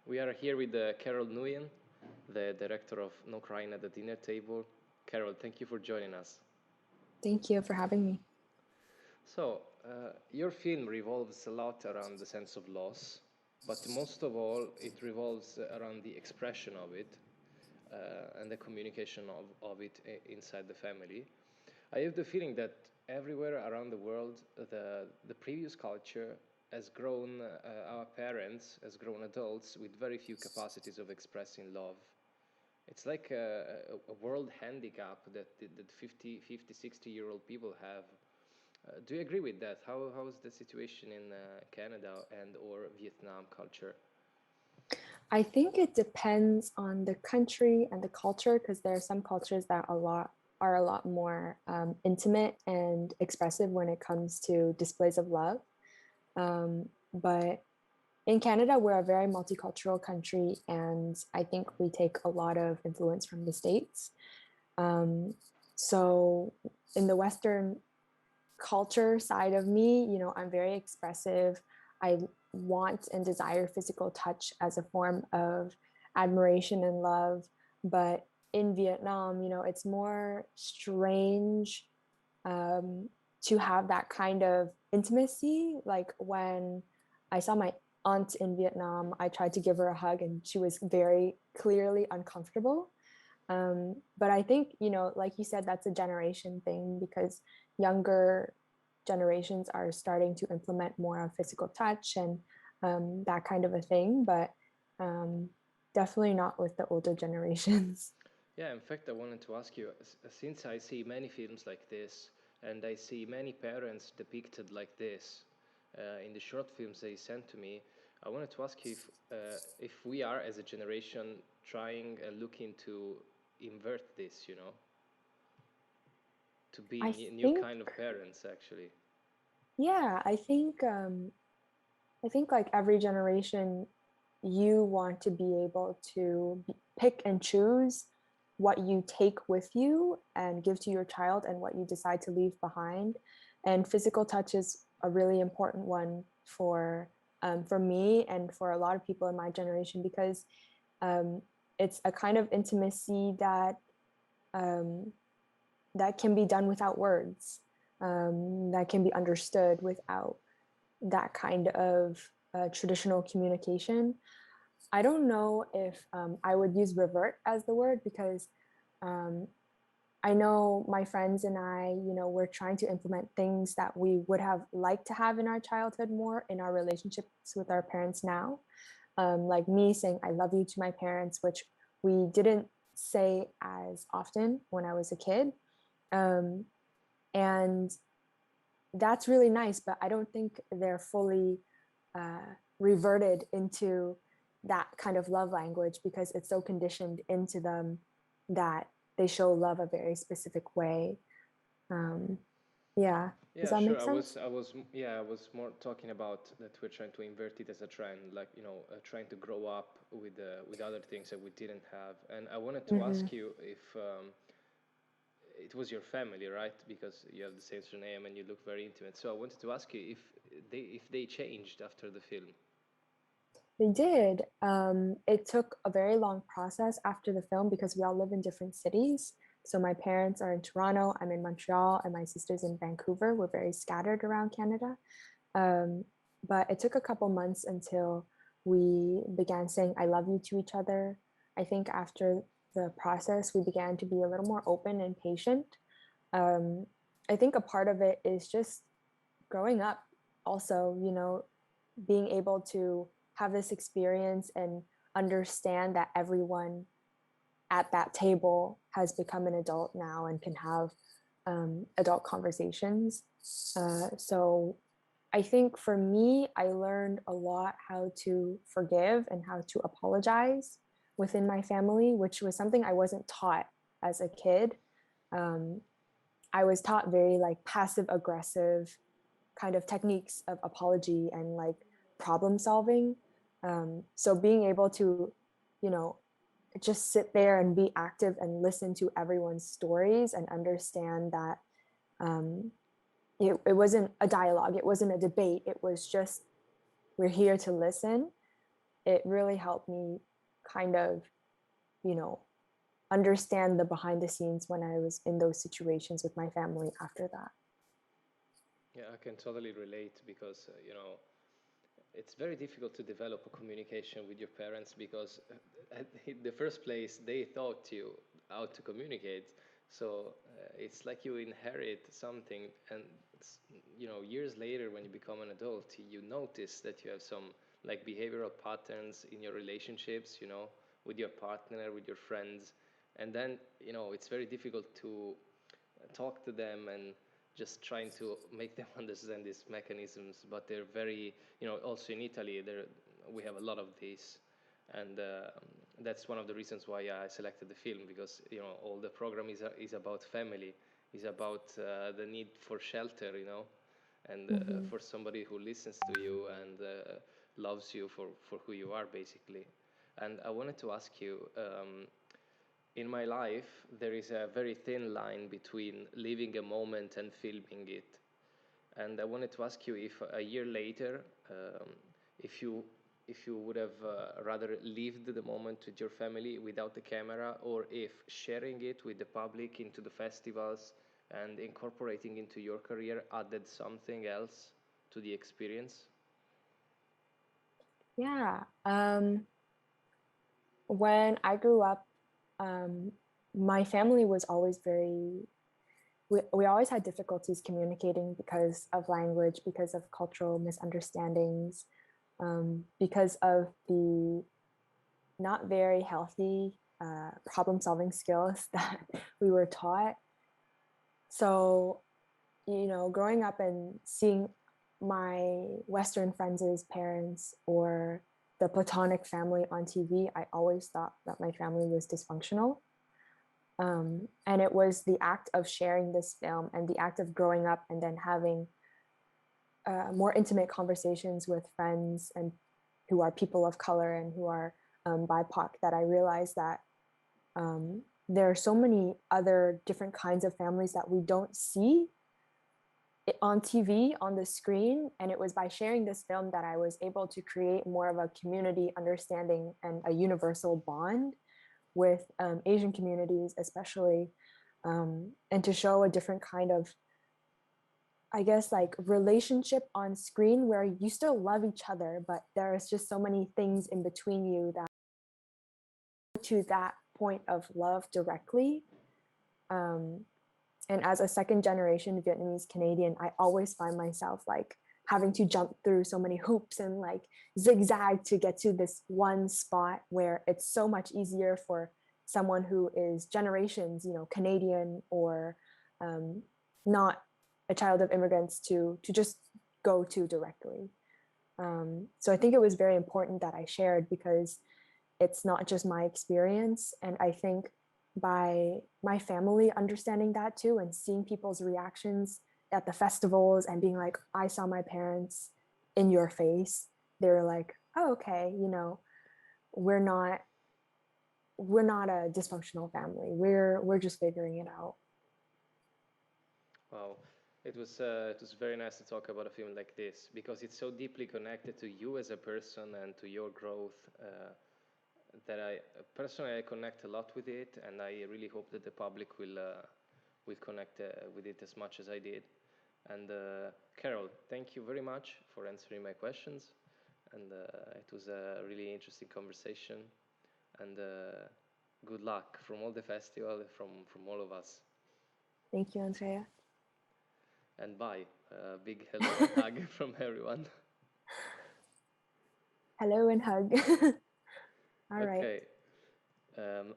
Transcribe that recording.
We are here with Carol Nguyen, the director of No Crying at the Dinner Table. Carol, thank you for joining us. Thank you for having me. Your film revolves a lot around the sense of loss, but most of all, it revolves around the expression of it and the communication of it inside the family. I have the feeling that everywhere around the world, the previous culture has grown, our parents, as grown adults, with very few capacities of expressing love. It's like a world handicap that 50, 60-year-old people have. Do you agree with that? How is the situation in Canada and or Vietnam culture? I think it depends on the country and the culture because there are some cultures that are a lot more intimate and expressive when it comes to displays of love. But in Canada, we're a very multicultural country, and I think we take a lot of influence from the States. Um, so in the Western culture side of me, I'm very expressive. I want and desire physical touch as a form of admiration and love. But in Vietnam, it's more strange to have that kind of intimacy. Like when I saw my aunt in Vietnam, I tried to give her a hug and she was very clearly uncomfortable. But I think, like you said, that's a generation thing because younger generations are starting to implement more of physical touch and that kind of a thing, but um, definitely not with the older generations. Yeah, in fact, I wanted to ask you, since I see many films like this, and I see many parents depicted like this in the short films they sent to me, I wanted to ask you if we are, as a generation, trying and looking to invert this, to be I new think, kind of parents, actually. yeah, I think like every generation, you want to be able to pick and choose what you take with you and give to your child and what you decide to leave behind. And physical touch is a really important one for me and for a lot of people in my generation because um, it's a kind of intimacy um, that can be done without words, that can be understood without that kind of traditional communication. I don't know if I would use revert as the word because um, I know my friends and I, we're trying to implement things that we would have liked to have in our childhood more in our relationships with our parents now. Like me saying, I love you to my parents, which we didn't say as often when I was a kid. Um, and that's really nice, but I don't think they're fully reverted into that kind of love language because it's so conditioned into them that they show love a very specific way. Um, yeah, does Yeah, that sure. make sense? Yeah, I was more talking about that we're trying to invert it as a trend, like, trying to grow up with other things that we didn't have. And I wanted to Mm-hmm. ask you if it was your family, right? Because you have the same surname and you look very intimate. So I wanted to ask you if they changed after the film. They did. It took a very long process after the film because we all live in different cities. So my parents are in Toronto, I'm in Montreal, and my sister's in Vancouver. We're very scattered around Canada. Um, but it took a couple months until we began saying I love you to each other. I think after the process, we began to be a little more open and patient. Um, I think a part of it is just growing up, also, being able to have this experience and understand that everyone at that table has become an adult now and can have adult conversations. So I think for me, I learned a lot how to forgive and how to apologize within my family, which was something I wasn't taught as a kid. Um, I was taught very like passive aggressive kind of techniques of apology and like problem solving. So being able to, you know, just sit there and be active and listen to everyone's stories and understand that um, it wasn't a dialogue, it wasn't a debate, it was just we're here to listen. it really helped me kind of, understand the behind the scenes when I was in those situations with my family after that. Yeah, I can totally relate because, it's very difficult to develop a communication with your parents because in the first place they taught you how to communicate. So it's like you inherit something, and years later when you become an adult, you notice that you have some like behavioral patterns in your relationships, with your partner, with your friends, and then it's very difficult to talk to them and just trying to make them understand these mechanisms. But they're very, also in Italy, we have a lot of these. And that's one of the reasons why I selected the film, because, all the program is about family, is about the need for shelter, and for somebody who listens to you and loves you for who you are, basically. And I wanted to ask you, in my life, there is a very thin line between living a moment and filming it. And I wanted to ask you if a year later, if you would have rather lived the moment with your family without the camera, or if sharing it with the public into the festivals and incorporating into your career added something else to the experience. Yeah. When I grew up, my family was always we always had difficulties communicating because of language, because of cultural misunderstandings, because of the not very healthy problem-solving skills that we were taught. So, growing up and seeing my Western friends' parents or the platonic family on TV, I always thought that my family was dysfunctional. And it was the act of sharing this film and the act of growing up and then having more intimate conversations with friends and who are people of color and who are BIPOC that I realized that there are so many other different kinds of families that we don't see on TV, on the screen. And it was by sharing this film that I was able to create more of a community understanding and a universal bond with Asian communities, especially, and to show a different kind of, I guess, like relationship on screen where you still love each other, but there's just so many things in between you that to that point of love directly. And as a second generation Vietnamese Canadian, I always find myself like having to jump through so many hoops and like zigzag to get to this one spot where it's so much easier for someone who is generations, Canadian or not a child of immigrants to just go to directly. So I think it was very important that I shared because it's not just my experience. And I think by my family understanding that too and seeing people's reactions at the festivals and being like, I saw my parents in your face, they were like, oh, okay, we're not a dysfunctional family. We're just figuring it out. Wow, it was very nice to talk about a film like this because it's so deeply connected to you as a person and to your growth. That I personally I connect a lot with it, and I really hope that the public will connect with it as much as I did. And Carol, thank you very much for answering my questions, and it was a really interesting conversation. And good luck from all the festival, from all of us. Thank you, Andrea. And bye. Big hello and hug from everyone. Hello and hug. All right. Okay.